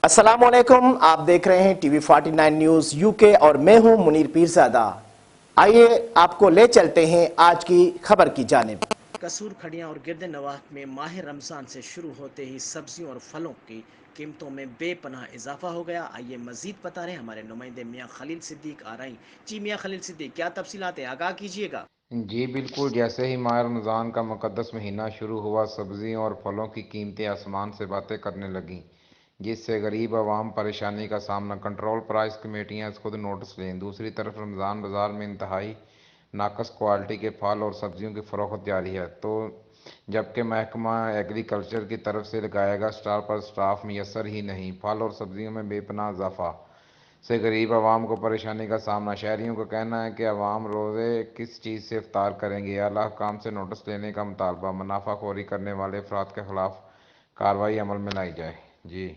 अस्सलामुअलैकुम, आप देख रहे हैं टीवी 49 न्यूज यूके और मैं हूं मुनीर पीरजादा। आइए आपको ले चलते हैं आज की खबर की जानिब। कसूर खड़ियां और गिरद नवाह में माह रमजान से शुरू होते ही सब्जियों और फलों की कीमतों में बेपनाह इजाफा हो गया। आइए मजीद बता रहे हमारे नुमाइंदे मियां खलील सिद्दीक आ रही। जी मियां खलील सिद्दीक, क्या तफसीलात हैं, आगाह कीजिएगा। जी बिल्कुल, जैसे ही माह रमज़ान का मुक़द्दस महीना शुरू हुआ, सब्ज़ियों और फलों की कीमतें आसमान से बातें करने लगीं, जिससे गरीब आवाम परेशानी का सामना। कंट्रोल प्राइस कमेटियां इस खुद नोटिस लें। दूसरी तरफ रमज़ान बाज़ार में इंतहाई नाकस क्वालिटी के फल और सब्ज़ियों की फ़रोख्त जारी है, तो जबकि महकमा एग्रीकल्चर की तरफ से लगाया गया स्टार पर स्टाफ मैसर ही नहीं। फल और सब्ज़ियों में बेपनाह इजाफा से गरीब आवाम को परेशानी का सामना। शहरियों का कहना है कि आवाम रोज़े किस चीज़ से इफ्तार करेंगे। आला हुकाम से नोटिस लेने का मुतालबा। मुनाफाखोरी करने वाले अफराद के खिलाफ कार्रवाई अमल में लाई जाए। जी।